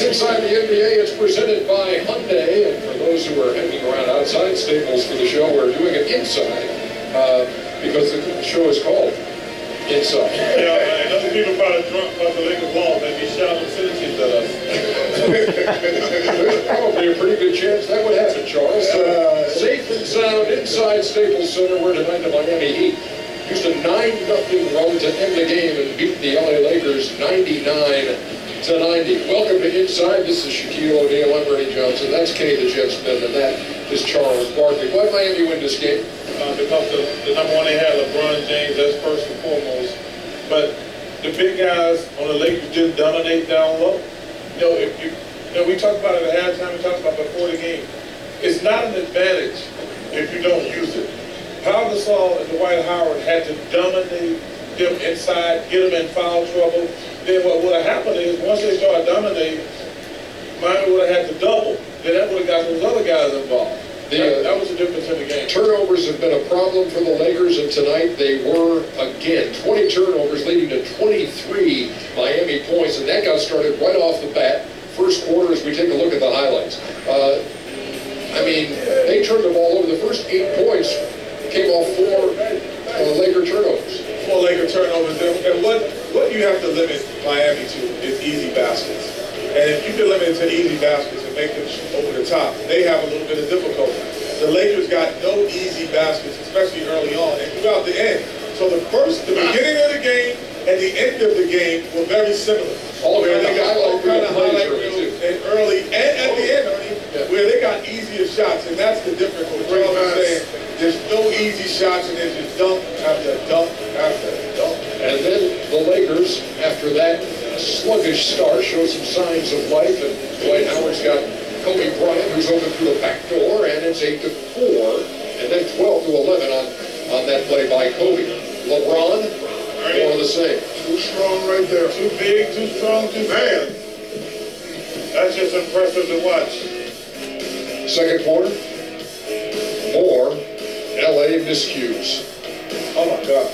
Inside the NBA, it's presented by Hyundai. And for those who are hanging around outside Staples for the show, we're doing it inside because the show is called Inside. Yeah, and other people probably drunk because the Lakers lost. They be shouting sentences at us. There's probably a pretty good chance that would happen, Charles. Safe and sound inside Staples Center, where tonight the Miami Heat used a 9-0 run to end the game and beat the LA Lakers 99-90. Welcome to Inside. This is Shaquille O'Neal. I'm Ernie Johnson. That's Kay the Jetsman, and that is Charles Barkley. Why did Miami win this game? Because the number one they had, LeBron James, that's first and foremost. But the big guys on the Lakers didn't dominate down low. We talked about it at halftime. We talked about before the game. It's not an advantage if you don't use it. Pau Gasol and Dwight Howard had to dominate them inside, get them in foul trouble. Then what would have happened is once they started dominating, Miami would have had to double. Then that would have got those other guys involved. That was the difference in the game. Turnovers have been a problem for the Lakers, and tonight they were again. 20 turnovers leading to 23 Miami points, and that got started right off the bat. First quarter, as we take a look at the highlights. They turned the ball over. The first 8 points came off 4 Laker turnovers. 4 Laker turnovers. And what you have to limit Miami to is easy baskets. And if you can limit it to easy baskets and make them shoot over the top, they have a little bit of difficulty. The Lakers got no easy baskets, especially early on and throughout the end. So the beginning of the game and the end of the game were very similar. Where they got all kind of highlight reels and early and at the end, Ernie, where they got easier shots, and that's the difference. What Charles is saying, there's no easy shots, and there's just dunk after dunk after dunk. And then the Lakers, after that sluggish start, show some signs of life, and Dwight Howard's got Kobe Bryant, who's open through the back door, and it's 8-4, and then 12-11 on that play by Kobe. LeBron, more of the same. Too strong right there. Too big, too strong, too fast. That's just impressive to watch. Second quarter, more LA miscues. Oh my gosh.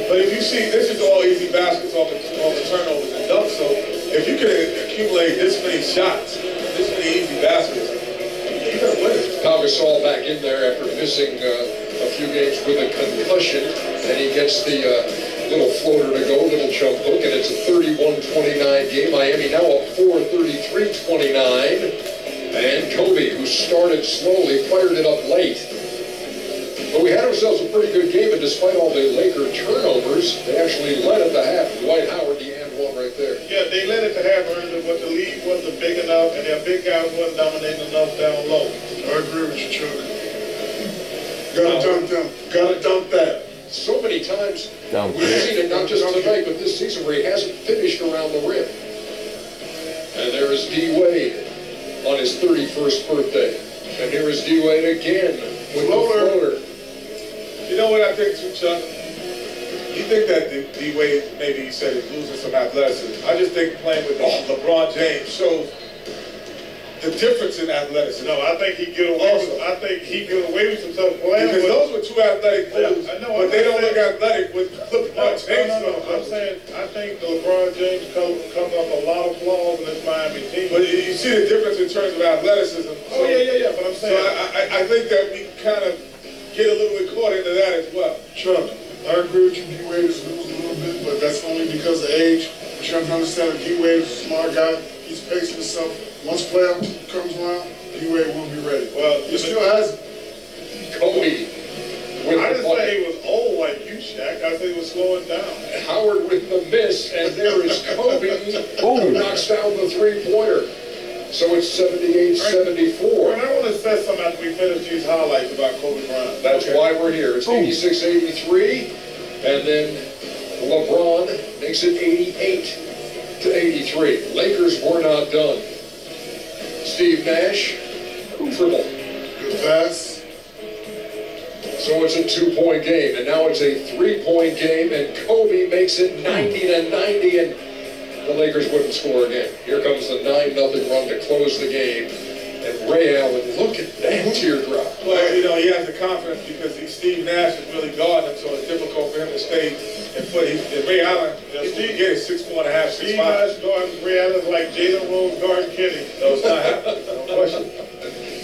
But if you see, this is all easy baskets off the turnovers and dunks, so if you can accumulate this many shots, this many easy baskets, you're going to win it. Pau Gasol back in there after missing a few games with a concussion, and he gets the little floater to go, little jump hook, and it's a 31-29 game. Miami now up 4, 33-29. And Kobe, who started slowly, fired it up late. But we had ourselves a pretty good game, and despite all the Laker turnovers, they actually led at the half. Dwight Howard, the and one right there. Yeah, they led at the half, but the lead wasn't big enough, and their big guys wasn't dominating enough down low. I agree with you, Chuck. Gotta dunk them. Gotta dunk that. So many times we've seen it, not just tonight, but this season, where he hasn't finished around the rim. And there is D. Wade on his 31st birthday. And here is D. Wade again with the floater. You know what I think too, Chuck? You think that D. Wade, maybe he said he's losing some athleticism. I just think playing with LeBron James shows the difference in athleticism. No, I think he get away with some stuff playing. Because those were two athletic moves, but they don't look athletic with LeBron James. No. I'm saying I think LeBron James comes up a lot of flaws in this Miami team. But you see the difference in terms of athleticism. Oh yeah. But I'm saying, so I think that we kind of get a little bit caught into that as well. Chuck, I agree with you. D. Wade is losing a little bit, but that's only because of age. But you have to understand that D. Wade is a smart guy. He's pacing himself. Once playoff comes around, D. Wade won't be ready. Well, he still has it. Kobe. I didn't say he was old like you, Shaq. I said he was slowing down. Howard with the miss, and there is Kobe who knocks down the three-pointer. So it's 78-74. And I want to say something after we finish these highlights about Kobe Bryant. That's why we're here. It's 86-83, and then LeBron makes it 88-83. Lakers were not done. Steve Nash, triple. Good pass. So it's a 2-point game, and now it's a 3-point game, and Kobe makes it 90-90, and the Lakers wouldn't score again. Here comes the 9-0 run to close the game. And Ray Allen, look at that teardrop. Well, you know, he has the confidence because Steve Nash is really guarding him, so it's difficult for him to stay and put. And Ray Allen, Steve is 6'4.5", 6'5". Steve Nash guarding Ray Allen like Jalen Rose guarding Kenny. No, it's not happening. No question.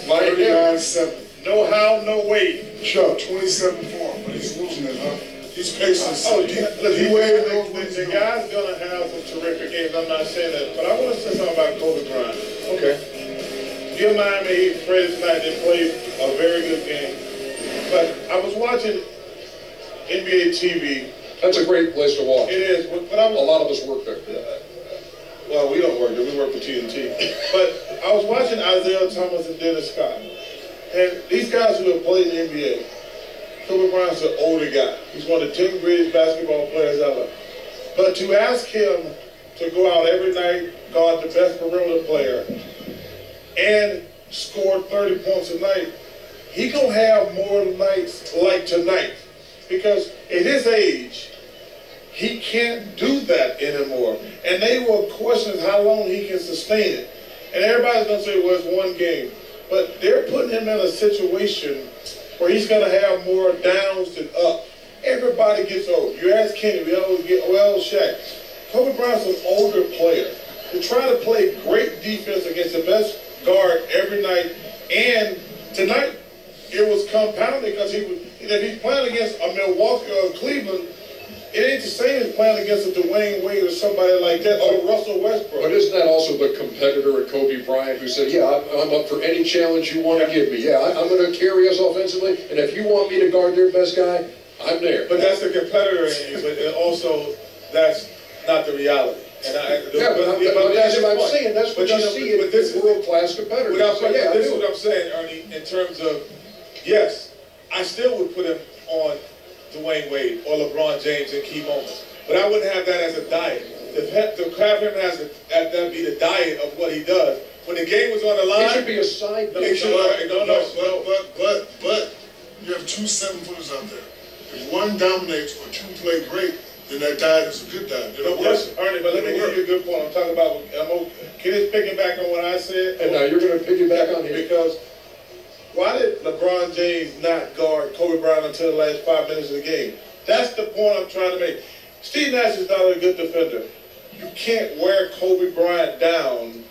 39-7. No how, no way. Chuck, 27 for him, but he's losing it, huh? He's pacing himself. The guy's gonna have some terrific games. I'm not saying that, but I want to say something about Kobe Bryant. Okay. Give Miami Heat credit tonight. They played a very good game. But I was watching NBA TV. That's a great place to watch. It is. But I was, a lot of us work there. Well, we don't work there. We work for TNT. But I was watching Isaiah Thomas and Dennis Scott. And these guys who have played in the NBA, Kobe Bryant's an older guy. He's one of the 10 greatest basketball players ever. But to ask him to go out every night, guard the best perimeter player, and score 30 points a night, he gonna have more nights like tonight. Because at his age, he can't do that anymore. And they will question how long he can sustain it. And everybody's gonna say, well, it's one game. But they're putting him in a situation where he's gonna have more downs than up. Everybody gets old. You ask Kenny, we always get, well, Shaq. Kobe Bryant's an older player. To try to play great defense against the best guard every night, and tonight it was compounded because if he's playing against a Milwaukee or Cleveland, it ain't the same as playing against a Dwayne Wade or somebody like that, or Russell Westbrook. But isn't that also the competitor at Kobe Bryant who said, yeah, I'm up for any challenge you want to give me. Yeah, I'm going to carry us offensively, and if you want me to guard their best guy, I'm there. But that's the competitor in you, but also that's not the reality. And but that's what I'm saying. That's what you see in world-class competitors. This is what I'm saying, Ernie, in terms of, yes, I still would put him on Dwayne Wade or LeBron James in key moments. But I wouldn't have that as a diet. To have him as that be the diet of what he does. When the game was on the line, it should be a side. But you have two 7-footers out there. If one dominates or two play great, then that diet is a good diet. Yes, Ernie, but let me give you a good point. I'm talking about, can you pick back on what I said? And now you're going to pick it back on here. Because why did LeBron James not guard Kobe Bryant until the last 5 minutes of the game? That's the point I'm trying to make. Steve Nash is not a good defender. You can't wear Kobe Bryant down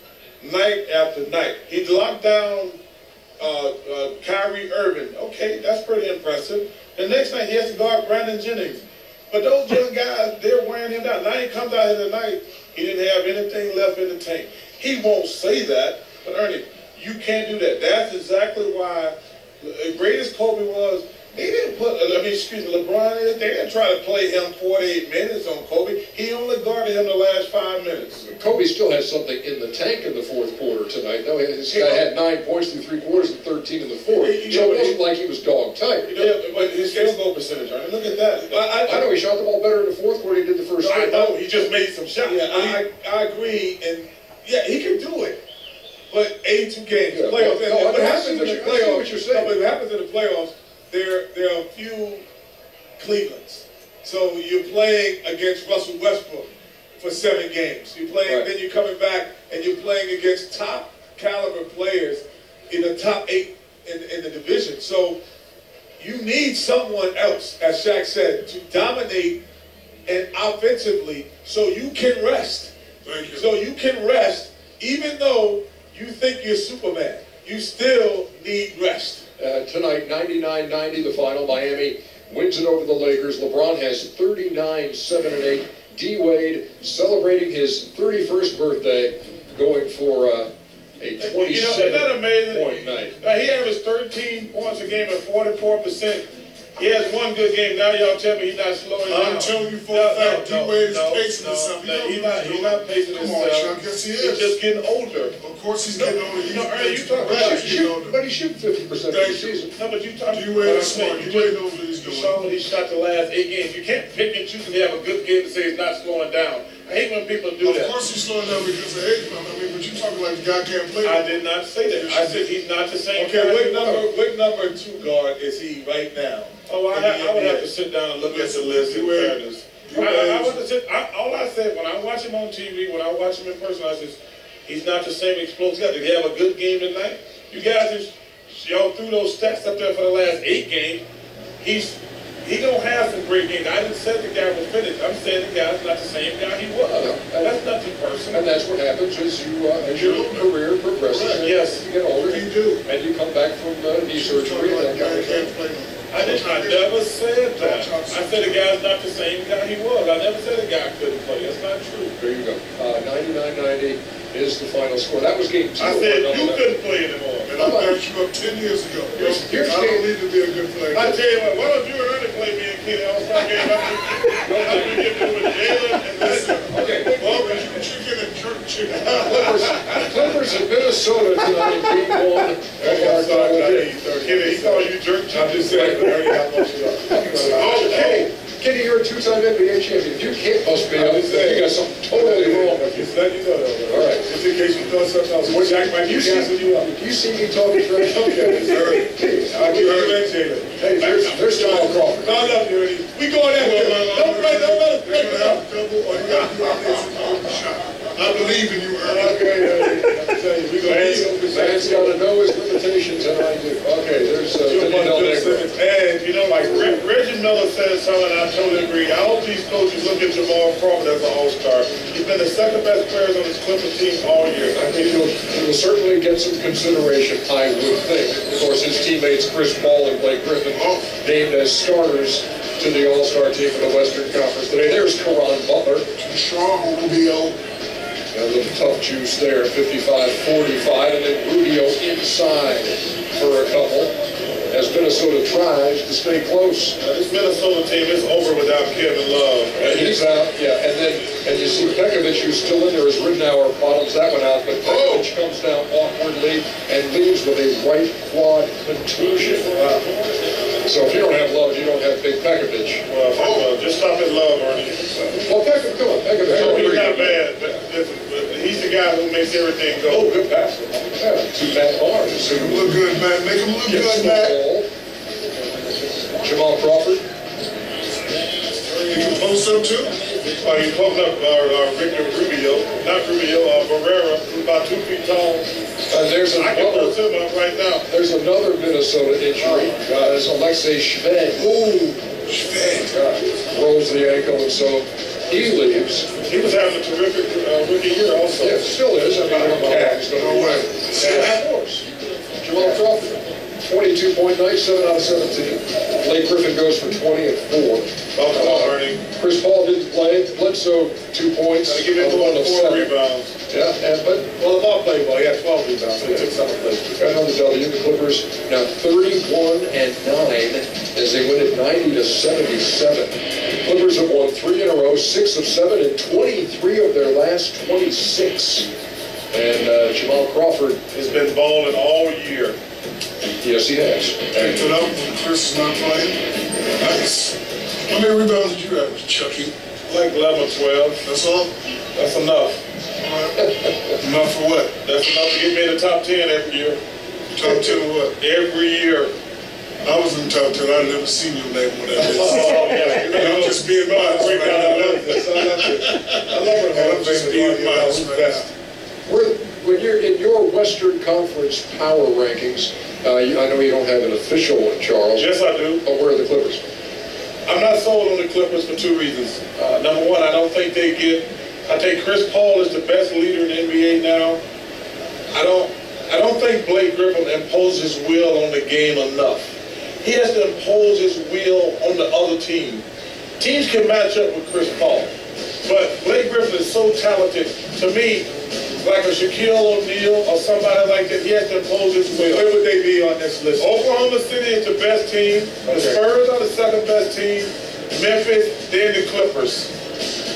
night after night. He locked down Kyrie Irving. Okay, that's pretty impressive. The next night he has to guard Brandon Jennings. But those young guys, they're wearing him down. Now he comes out here tonight, he didn't have anything left in the tank. He won't say that, but Ernie, you can't do that. That's exactly why, as great as Kobe was, they didn't put, LeBron is, they didn't try to play him 48 minutes on Kobe. He only guarded him the last 5 minutes. Kobe still has something in the tank in the fourth quarter tonight. No, this guy had 9 points through 3 quarters and 13 in the fourth. So it wasn't like he was dog tight. But his field goal percentage, Ernie, look at that. I know he shot the ball better in the fourth quarter than he did the first. I know, he just made some shots. Yeah, I agree, and yeah, he can do it. But 82 games, playoffs. What happens in the playoffs? What happens in the playoffs? There are a few Clevelands. So you're playing against Russell Westbrook for 7 games. You're playing, then you're coming back and you're playing against top caliber players in the top 8 in the division. So you need someone else, as Shaq said, to dominate and offensively so you can rest. Thank you. So you can rest even though you think you're Superman. You still need rest. Tonight, 99-90, the final. Miami wins it over the Lakers. LeBron has 39, 7, and 8. D-Wade celebrating his 31st birthday, going for a 27-point night. He averaged 13 points a game at 44%. He has one good game. Now y'all tell me he's not slowing down. I'm telling you for a fact, D-Wade is pacing himself. He's not pacing himself. Come on, Chuck, yes he is. He's just getting older. Of course he's getting older. You talk about but he's shooting 50% of the season. No, but you talking D-Wade is smart. D-Wade knows what he's doing. You saw what he shot the last 8 games. You can't pick and choose and have a good game to say he's not slowing down. I hate when people do that. Of course he's slowing down because of age. But you talking like the guy can't play. I did not say that. I said he's not the same. Okay, what number 2 guard is he right now? Oh, I would have to sit down and look at the list in fairness. All I said, when I watch him on TV, when I watch him in person, I said, He's not the same explosive guy. Did he have a good game tonight? You guys, y'all threw those stats up there for the last 8 games. He gonna have some great games. I didn't say the guy was finished. I'm saying the guy's not the same guy he was. That's nothing personal. And that's what happens as your career progresses. Right. Yes. You get older, You do. and you come back from knee surgery and that kind of thing. I never said that. I said the guy's not the same guy he was. I never said the guy couldn't play. That's not true. There you go. 99-90 is the final score. That was game 2. I said you couldn't play anymore. And I backed you up 10 years ago. Here's I don't need to be a good player. I tell you what, why don't you and Ernie play me and Kenny all-star game? How do we get to with Jalen and Listen? Okay. Well, but you get a jerk chick. Clippers in Minnesota tonight, game 1. Kenny, he called you jerk. I'm just saying, Ernie, how much you are. Okay. Kenny, you're a 2-time NBA champion. You can't bust me up. You got something totally wrong. Just let you know, though. All right. Just in case you thought something else. Shaq might be gassing you up. You see me talking trash? Okay. I'll give you that, Jalen. Hey, there's Jamal Crawford. I love you, Ernie. We going at it. Don't let us break it up. All you got to do is open shot. I believe in you, Ernie. Okay, Ernie. I'm telling you, we going to Man's got to know his limitations, and I do. Okay, there's And, you know, like Reggie Miller said something, I totally agree. I hope these coaches look at Jamal Crawford as an all-star. He's been the second best player on his Clippers team all year. I mean, he'll certainly get some consideration, I would think. Of course, his teammates Chris Paul and Blake Griffin named as starters to the All-Star team in the Western Conference today. There's Caron Butler. Strong Rubio. A little tough juice there, 55-45, and then Rubio inside for a couple as Minnesota tries to stay close. This Minnesota team is over without Kevin Love. And he's out, yeah, and you see Pekovic, who's still in there, as Ridnour bottoms that one out, but Pekovic comes down awkwardly and leaves with a right quad contusion. So if you don't have Love, you don't have Big Pekovic. Well, just stop at Love, Ernie. Well, Pekovic, come on, Pekovic. He's not bad, but he's the guy who makes everything go. Oh, good pass. Yeah, to Matt Barnes. Make him look good, man. Make him look good, man. Jamal Crawford. You can post up too. You closed up Victor Rubio, not Rubio, Barrera, who's about 2 feet tall. I can post him up right now. There's another Minnesota injury. There's Alexei Shved. Ooh, Shved. Rolls the ankle, and so he leaves. He was having a terrific rookie year also. Yeah, still is. I mean, No way. Of course. Jamal Crawford, 22-point night, 7 out of 17. Blake Griffin goes for 20 and 4. Oh, come on, Ernie. Chris Paul didn't play. Bledsoe, 2 points. Gotta give him 4 rebounds. Yeah, Well, the ball played well. He had 12 rebounds, so he took some place. Another W. The Clippers now 31-9 as they win it 90-77. Clippers have won 3 in a row, 6 of 7, and 23 of their last 26. And Jamal Crawford has been balling all year. Yes, he has. Picked it up when Chris is not playing. Nice. How many rebounds did you have, Chucky? Like 11 or 12. That's all? That's enough. Enough for what? That's enough to get me in the top 10 every year. Top 10 of what? Every year. I was in the top 10. I've never seen your name on that list. I'm just being modest right now. I love it. I'm just being modest right now. When you're in your Western Conference power rankings, I know you don't have an official one, Charles. Yes, I do. But where are the Clippers? I'm not sold on the Clippers for 2 reasons. Number one, I don't think they get. I think Chris Paul is the best leader in the NBA now. I don't think Blake Griffin imposes his will on the game enough. He has to impose his will on the other team. Teams can match up with Chris Paul, but Blake Griffin is so talented. To me, like a Shaquille O'Neal or somebody like that, he has to impose his will. Where would they be on this list? Oklahoma City is the best team. The Spurs are the second best team. Memphis, then the Clippers.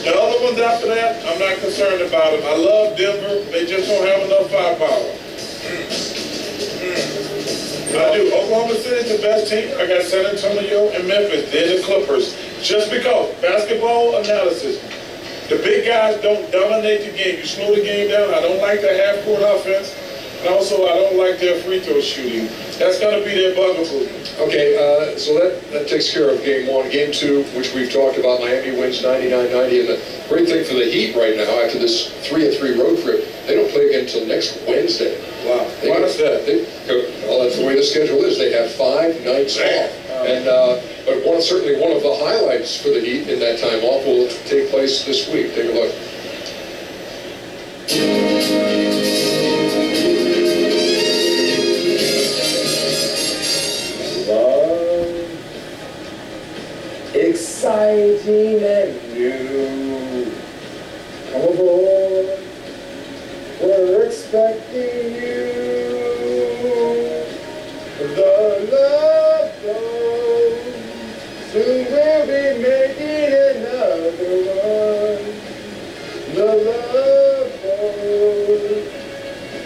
The other ones after that, I'm not concerned about them. I love Denver. They just don't have enough firepower. I do. Oklahoma City is the best team. I got San Antonio and Memphis, then the Clippers. Just because basketball analysis, the big guys don't dominate the game. You slow the game down. I don't like the half-court offense. And also, I don't like their free throw shooting. That's going to be their bugaboo. Okay, so that takes care of game one. Game two, which we've talked about, Miami wins 99-90. And the great thing for the Heat right now, after this 3-3 road trip, they don't play again until next Wednesday. Wow. Why is that? Well, that's the way the schedule is. They have 5 nights off. And but certainly one of the highlights for the Heat in that time off will take place this week. Take a look. Exciting and new. Come aboard, we're expecting you. The love flows, soon we'll be making another one. The love flows,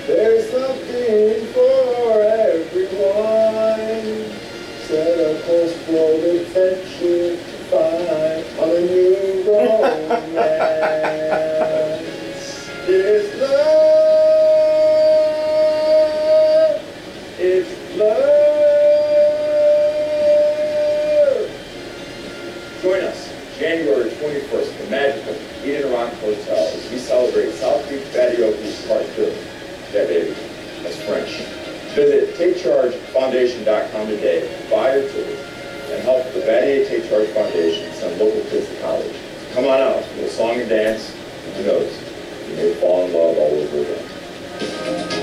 there's something for everyone. Set a course for adventure, find on a new romance. It's love, it's love. Join us January 21st at the magical Eden Rock Hotel as we celebrate South Beach Patio Beach Part 2. Yeah, baby, that's French. Visit TakeChargeFoundation.com today, buy your tickets, and help the Battier Take Charge Foundation send local kids to college. Come on out for a song and dance, and who knows, you may fall in love all over again.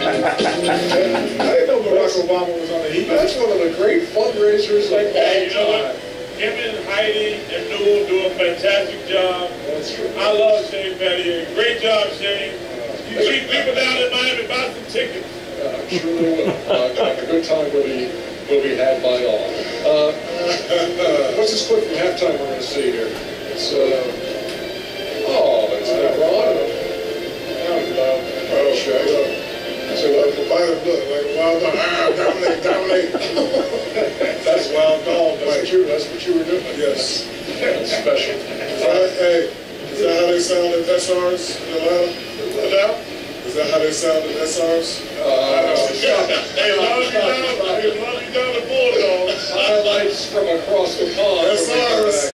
I didn't know Barack Obama was on the Heat. That's one of the great fundraisers of Hey, you know all what? time. Him and Heidi and Newell do a fantastic job. That's true. I love Shane Battier. Great job, Shane. You keep people down in Miami, buy some tickets. Surely will. A good time will be had by all. What's this clip from halftime we're going to see here? It's it's not Ron. Shaq. So like the bottom look, like wild dog, dominate. That's wild dog. That's what you were doing. Yes. That's special. Hey, is that how they sound at SRs in Atlanta? Now? Is that how they sound at SRs? Hey, love you down the Bulldogs. Highlights from across the pond. SRs.